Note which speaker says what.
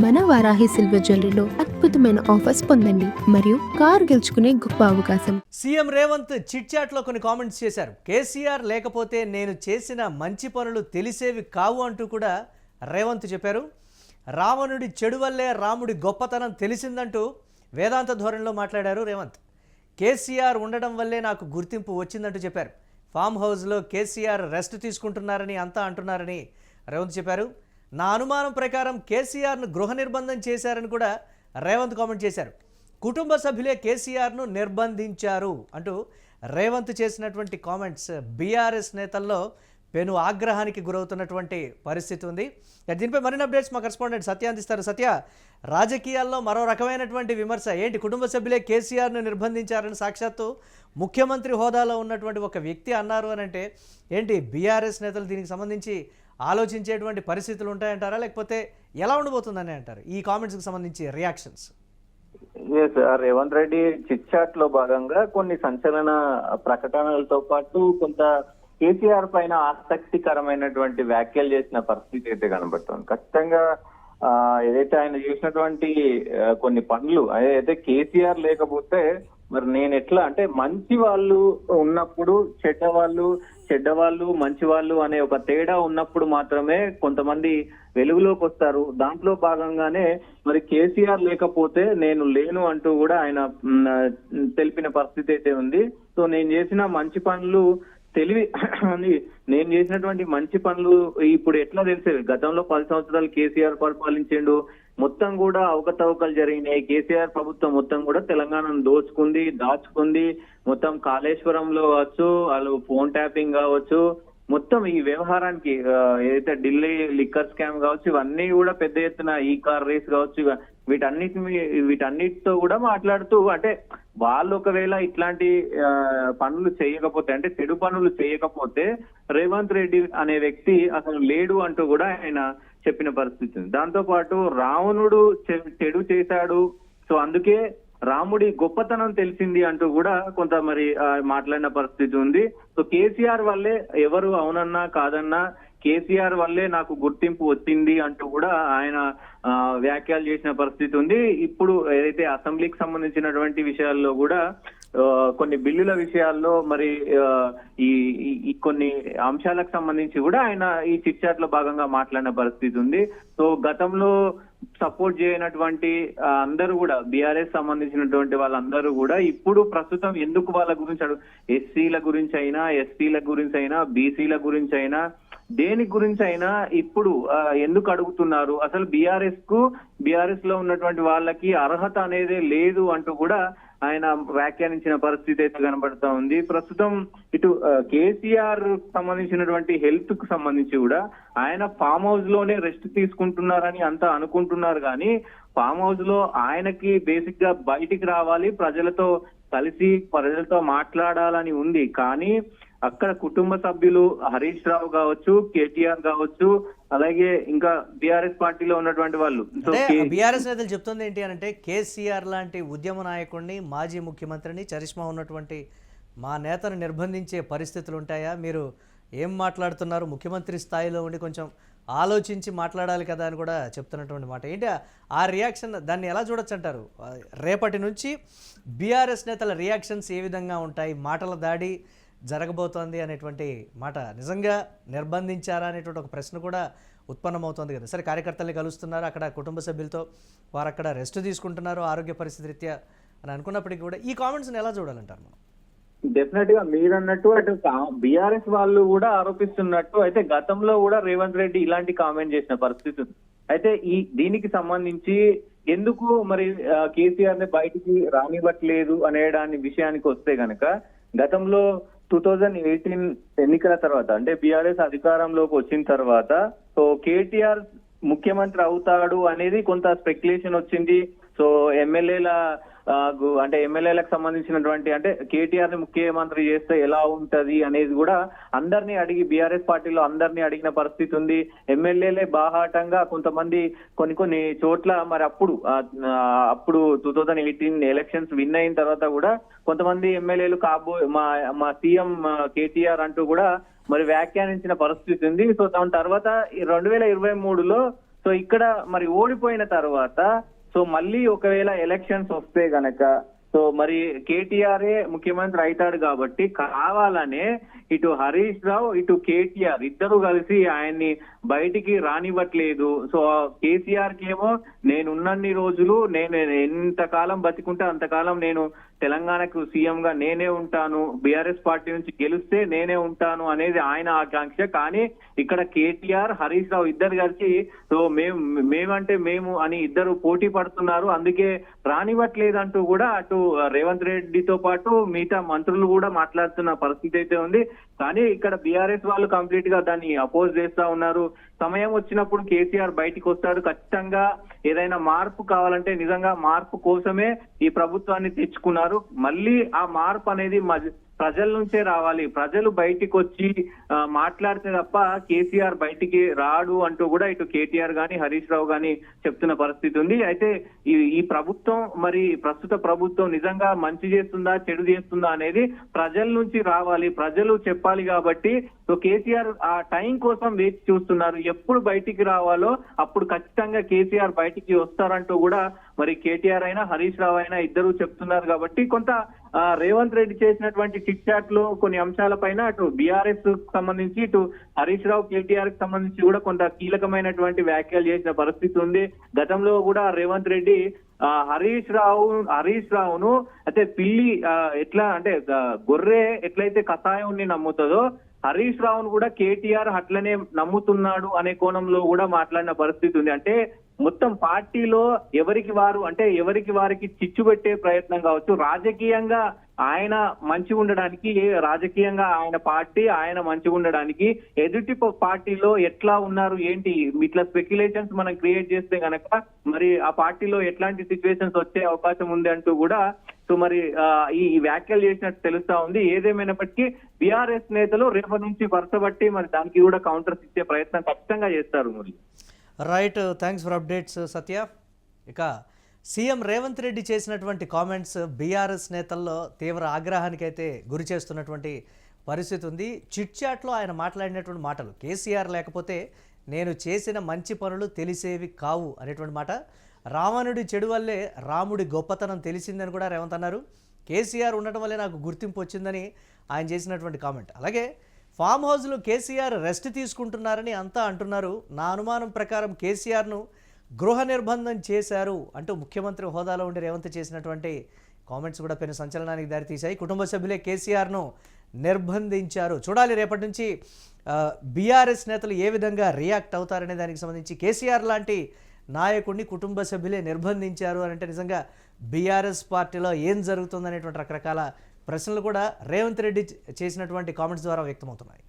Speaker 1: మన వారాహి సిల్వర్ జ్యువెలరీలో అద్భుతమైన ఆఫర్స్ పొందండి మరియు కారు గెలుచుకునే గొప్ప అవకాశం.
Speaker 2: సీఎం రేవంత్ చిట్ చాట్లో కొన్ని కామెంట్స్ చేశారు. కేసీఆర్ లేకపోతే నేను చేసిన మంచి పనులు తెలిసేవి కావు అంటూ కూడా రేవంత్ చెప్పారు. రావణుడి చెడు వల్లే రాముడి గొప్పతనం తెలిసిందంటూ వేదాంత ధోరణిలో మాట్లాడారు రేవంత్. కేసీఆర్ ఉండడం వల్లే నాకు గుర్తింపు వచ్చిందంటూ చెప్పారు. ఫామ్ హౌస్లో కేసీఆర్ రెస్ట్ తీసుకుంటున్నారని అంతా అంటున్నారని రేవంత్ చెప్పారు. నా అనుమానం ప్రకారం కేసీఆర్ను గృహ నిర్బంధం చేశారని కూడా రేవంత్ కామెంట్ చేశారు. కుటుంబ సభ్యులే కేసీఆర్ను నిర్బంధించారు అంటూ రేవంత్ చేసినటువంటి కామెంట్స్ బీఆర్ఎస్ నేతల్లో పెను ఆగ్రహానికి గురవుతున్నటువంటి పరిస్థితి ఉంది. దీనిపై మరిన్ని అప్డేట్స్ మా కరెస్పాండెంట్ సత్య అందిస్తారు. సత్య, రాజకీయాల్లో మరో రకమైనటువంటి విమర్శ ఏంటి? కుటుంబ సభ్యులే కేసీఆర్ను నిర్బంధించారని సాక్షాత్తు ముఖ్యమంత్రి హోదాలో ఉన్నటువంటి ఒక వ్యక్తి అన్నారు అని అంటే ఏంటి బీఆర్ఎస్ నేతలు దీనికి సంబంధించి ఆలోచించేటువంటి పరిస్థితులు ఉంటాయంటారా, లేకపోతే ఎలా ఉండబోతుందని అంటారు? ఈ కామెంట్స్కి సంబంధించి reactions.
Speaker 3: Revanth Reddy chit chat లో భాగంగా కొన్ని సంచలన ప్రకటనలతో పాటు కొంత కేసీఆర్ పైన ఆసక్తికరమైనటువంటి వ్యాఖ్యలు చేసిన పరిస్థితి అయితే కనబడుతుంది. ఖచ్చితంగా ఏదైతే ఆయన చేసినటువంటి కొన్ని పనులు అయితే కేసీఆర్ లేకపోతే మరి నేను ఎట్లా అంటే మంచి వాళ్ళు ఉన్నప్పుడు చెడ్డవాళ్ళు మంచి వాళ్ళు అనే ఒక తేడా ఉన్నప్పుడు మాత్రమే కొంతమంది వెలుగులోకి వస్తారు. దాంట్లో భాగంగానే మరి కేసీఆర్ లేకపోతే నేను లేను అంటూ కూడా ఆయన తెలిపిన పరిస్థితి అయితే ఉంది. సో నేను చేసిన మంచి పనులు నేను చేసినటువంటి మంచి పనులు ఇప్పుడు ఎట్లా తెలిసేవి? గతంలో 10 సంవత్సరాలు కేసీఆర్ పరిపాలించిండు, మొత్తం కూడా అవకతవకలు జరిగినాయి. కేసీఆర్ ప్రభుత్వం మొత్తం కూడా తెలంగాణను దాచుకుంది. మొత్తం కాళేశ్వరంలో కావచ్చు, వాళ్ళు ఫోన్ ట్యాపింగ్ కావచ్చు, మొత్తం ఈ వ్యవహారానికి ఏదైతే ఢిల్లీ లిక్కర్ స్కామ్ కావచ్చు, ఇవన్నీ కూడా పెద్ద ఎత్తున ఈ కార్ రేస్ కావచ్చు, వీటన్నిటితో కూడా మాట్లాడుతూ అంటే వాళ్ళు ఒకవేళ ఇట్లాంటి పనులు చేయకపోతే అంటే చెడు పనులు చేయకపోతే రేవంత్ రెడ్డి అనే వ్యక్తి అసలు లేడు అంటూ కూడా ఆయన చెప్పిన పరిస్థితి ఉంది. దాంతో పాటు రావణుడు చెడు చేశాడు, సో అందుకే రాముడి గొప్పతనం తెలిసింది అంటూ కూడా కొంత మరి మాట్లాడిన పరిస్థితి ఉంది. సో కేసీఆర్ వల్లే ఎవరు అవునన్నా కాదన్నా కేసీఆర్ వల్లే నాకు గుర్తింపు వచ్చింది అంటూ కూడా ఆయన వ్యాఖ్యలు చేసిన పరిస్థితి ఉంది. ఇప్పుడు ఏదైతే అసెంబ్లీకి సంబంధించినటువంటి విషయాల్లో కూడా కొన్ని బిల్లుల విషయాల్లో మరి ఈ కొన్ని అంశాలకు సంబంధించి కూడా ఆయన ఈ చిట్ చాట్ లో భాగంగా మాట్లాడిన పరిస్థితి ఉంది. సో గతంలో సపోర్ట్ చేయనటువంటి అందరూ కూడా బీఆర్ఎస్ సంబంధించినటువంటి వాళ్ళందరూ కూడా ఇప్పుడు ప్రస్తుతం ఎందుకు వాళ్ళ గురించి ఎస్సీల గురించి అయినా, ఎస్టీల గురించి అయినా, బీసీల గురించి అయినా, దేని గురించి అయినా ఇప్పుడు ఎందుకు అడుగుతున్నారు? అసలు బీఆర్ఎస్ లో ఉన్నటువంటి వాళ్ళకి అర్హత అనేది లేదు అంటూ కూడా ఆయన వ్యాఖ్యానించిన పరిస్థితి అయితే కనబడుతూ ఉంది. ప్రస్తుతం ఇటు కేసీఆర్ సంబంధించినటువంటి హెల్త్ కు సంబంధించి కూడా ఆయన ఫామ్ హౌస్ లోనే రెస్ట్ తీసుకుంటున్నారని అంతా అనుకుంటున్నారు. కానీ ఫామ్ హౌస్ లో ఆయనకి బేసిక్ గా బయటికి రావాలి, ప్రజలతో మాట్లాడాలని ఉంది. కానీ అక్కడ కుటుంబ సభ్యులు హరీష్ రావు కావచ్చు, కేటీఆర్ కావచ్చు, అలాగే ఇంకా బీఆర్ఎస్ పార్టీలో ఉన్నటువంటి వాళ్ళు.
Speaker 2: బీఆర్ఎస్ నేతలు చెప్తుంది ఏంటి అంటే కేసీఆర్ లాంటి ఉద్యమ నాయకుడిని, మాజీ ముఖ్యమంత్రిని, చరిష్మా ఉన్నటువంటి మా నేతను నిర్బంధించే పరిస్థితులు ఉంటాయా? మీరు ఏం మాట్లాడుతున్నారు? ముఖ్యమంత్రి స్థాయిలో ఉండి కొంచెం ఆలోచించి మాట్లాడాలి కదా అని కూడా చెప్తున్నటువంటి మాట ఏంటి? ఆ రియాక్షన్ దాన్ని ఎలా చూడొచ్చు అంటారు? రేపటి నుంచి బీఆర్ఎస్ నేతల రియాక్షన్స్ ఏ విధంగా ఉంటాయి? మాటల దాడి జరగబోతోంది అనేటువంటి మాట నిజంగా నిర్బంధించారా అనేటువంటి ఒక ప్రశ్న కూడా ఉత్పన్నమవుతోంది కదా. సరే, కార్యకర్తల్ని కలుస్తున్నారు, అక్కడ కుటుంబ సభ్యులతో వారు అక్కడ రెస్ట్ తీసుకుంటున్నారు ఆరోగ్య పరిస్థితి రీత్యా అని అనుకున్నప్పటికీ కూడా ఈ కామెంట్స్ని ఎలా చూడాలంటారు మనం?
Speaker 3: డెఫినెట్ గా మీరన్నట్టు అటు బీఆర్ఎస్ వాళ్ళు కూడా ఆరోపిస్తున్నట్టు అయితే గతంలో కూడా రేవంత్ రెడ్డి ఇలాంటి కామెంట్ చేసిన పరిస్థితి ఉంది. అయితే దీనికి సంబంధించి ఎందుకు మరి కేసీఆర్ ని బయటికి రానివ్వట్లేదు అనే దాని విషయానికి వస్తే గనక గతంలో 2018 ఎన్నికల తర్వాత అంటే బీఆర్ఎస్ అధికారంలోకి వచ్చిన తర్వాత సో కేటీఆర్ ముఖ్యమంత్రి అవుతాడు అనేది కొంత స్పెక్యులేషన్ వచ్చింది. సో ఎమ్మెల్యేలకు సంబంధించినటువంటి అంటే కేటీఆర్ ని ముఖ్యమంత్రి చేస్తే ఎలా ఉంటది అనేది కూడా అందరినీ అడిగి బీఆర్ఎస్ పార్టీలో అందరినీ అడిగిన పరిస్థితి ఉంది. ఎమ్మెల్యేలే బాహాటంగా కొంతమంది కొన్ని చోట్ల మరి అప్పుడు 2018 ఎలక్షన్స్ విన్ అయిన తర్వాత కూడా కొంతమంది ఎమ్మెల్యేలు మా సీఎం కేటీఆర్ అంటూ కూడా మరి వ్యాఖ్యానించిన పరిస్థితి ఉంది. సో దాని తర్వాత 2023లో సో ఇక్కడ మరి ఓడిపోయిన తర్వాత సో మళ్ళీ ఒకవేళ ఎలక్షన్స్ వస్తే గనక సో మరి కేటీఆరే ముఖ్యమంత్రి అవుతాడు కాబట్టి కావాలనే ఇటు హరీష్ రావు ఇటు కేటీఆర్ ఇద్దరు కలిసి ఆయన్ని బయటికి రానివ్వట్లేదు. సో కేసీఆర్ కి ఏమో నేనున్నన్ని రోజులు నేను ఎంతకాలం బతికుంటే అంతకాలం నేను తెలంగాణకు సీఎం గా నేనే ఉంటాను, బీఆర్ఎస్ పార్టీ నుంచి గెలిస్తే నేనే ఉంటాను అనేది ఆయన ఆకాంక్ష. కానీ ఇక్కడ కేటీఆర్ హరీష్ రావు ఇద్దరు కలిసి సో మేమంటే మేము అని ఇద్దరు పోటీ పడుతున్నారు, అందుకే రానివ్వట్లేదంటూ కూడా అటు రేవంత్ రెడ్డితో పాటు మిగతా మంత్రులు కూడా మాట్లాడుతున్న పరిస్థితి అయితే ఉంది. కానీ ఇక్కడ బీఆర్ఎస్ వాళ్ళు కంప్లీట్ గా దాన్ని అపోజ్ చేస్తా ఉన్నారు. సమయం వచ్చినప్పుడు కేసీఆర్ బయటికి వస్తాడు, ఖచ్చితంగా ఏదైనా మార్పు కావాలంటే నిజంగా మార్పు కోసమే ఈ ప్రభుత్వాన్ని తెచ్చుకున్నారు. మళ్ళీ ఆ మార్పు అనేది ప్రజల నుంచే రావాలి, ప్రజలు బయటికి వచ్చి మాట్లాడితే తప్ప కేసీఆర్ బయటికి రాడు అంటూ కూడా ఇటు కేటీఆర్ గాని హరీష్ రావు గాని చెప్తున్న పరిస్థితి ఉంది. అయితే ఈ ప్రభుత్వం మరి ప్రస్తుత ప్రభుత్వం నిజంగా మంచి చేస్తుందా చెడు చేస్తుందా అనేది ప్రజల నుంచి రావాలి, ప్రజలు చెప్పాలి. కాబట్టి సో కేసీఆర్ ఆ టైం కోసం వేచి చూస్తున్నారు, ఎప్పుడు బయటికి రావాలో అప్పుడు ఖచ్చితంగా కేసీఆర్ బయటికి వస్తారంటూ కూడా మరి కేటీఆర్ అయినా హరీష్ రావు అయినా ఇద్దరు చెప్తున్నారు. కాబట్టి కొంత రేవంత్ రెడ్డి చేసినటువంటి చిట్ చాట్ లో కొన్ని అంశాలపైన అటు బీఆర్ఎస్ సంబంధించి ఇటు హరీష్ రావు కేటీఆర్ కి సంబంధించి కూడా కొంత కీలకమైనటువంటి వ్యాఖ్యలు చేసిన పరిస్థితి ఉంది. గతంలో కూడా రేవంత్ రెడ్డి హరీష్ రావును అయితే పిల్లి ఎట్లా అంటే గొర్రె ఎట్లయితే కషాయాన్ని నమ్ముతుందో హరీష్ రావును కూడా కేటీఆర్ అట్లనే నమ్ముతున్నాడు అనే కోణంలో కూడా మాట్లాడిన పరిస్థితి ఉంది. అంటే మొత్తం పార్టీలో ఎవరికి వారికి చిచ్చు పెట్టే ప్రయత్నం కావచ్చు, రాజకీయంగా ఆయన మంచిగా ఉండడానికి, రాజకీయంగా ఆయన పార్టీ ఆయన మంచిగా ఉండడానికి ఎదుటి పార్టీలో ఎట్లా ఉన్నారు ఏంటి ఇట్లా స్పెక్యులేషన్స్ మనం క్రియేట్ చేస్తే గనక మరి ఆ పార్టీలో ఎట్లాంటి సిచ్యువేషన్స్ వచ్చే అవకాశం ఉంది అంటూ కూడా సో మరి ఈ వ్యాఖ్యలు చేసినట్టు తెలుస్తా ఉంది. ఏదేమైనప్పటికీ బీఆర్ఎస్ నేతలు రేపటి నుంచి వరుసబట్టి మరి దానికి కూడా కౌంటర్స్ ఇచ్చే ప్రయత్నం ఖచ్చితంగా చేస్తారు. Murali
Speaker 2: right, thanks for updates Satya. ఇక సీఎం రేవంత్ రెడ్డి చేసినటువంటి కామెంట్స్ బీఆర్ఎస్ నేతల్లో తీవ్ర ఆగ్రహానికి అయితే గురి చేస్తున్నటువంటి పరిస్థితి ఉంది. చిట్ చాట్లో ఆయన మాట్లాడినటువంటి మాటలు కేసీఆర్ లేకపోతే నేను చేసిన మంచి పనులు తెలిసేవి కావు అనేటువంటి మాట. రావణుడి చెడు వల్లే రాముడి గొప్పతనం తెలిసిందని కూడా రేవంత్ అన్నారు. కేసీఆర్ ఉండటం వల్లే నాకు గుర్తింపు వచ్చిందని ఆయన చేసినటువంటి కామెంట్. అలాగే ఫామ్ హౌస్లో కేసీఆర్ రెస్ట్ తీసుకుంటున్నారని అంతా అంటున్నారు, నా అనుమానం ప్రకారం కేసీఆర్ను గృహ నిర్బంధం చేశారు అంటూ ముఖ్యమంత్రి హోదాలో ఉండి రేవంత్ చేసినటువంటి కామెంట్స్ కూడా పెను సంచలనానికి దారితీశాయి. కుటుంబ సభ్యులే కేసీఆర్ను నిర్బంధించారు. చూడాలి రేపటి నుంచి బీఆర్ఎస్ నేతలు ఏ విధంగా రియాక్ట్ అవుతారనే దానికి సంబంధించి. కేసీఆర్ లాంటి నాయకుడిని కుటుంబ సభ్యులే నిర్బంధించారు అని అంటే నిజంగా బీఆర్ఎస్ పార్టీలో ఏం జరుగుతుందనేటువంటి రకరకాల ప్రశ్నలు కూడా రేవంత్ రెడ్డి చేసినటువంటి కామెంట్స్ ద్వారా వ్యక్తమవుతున్నాయి.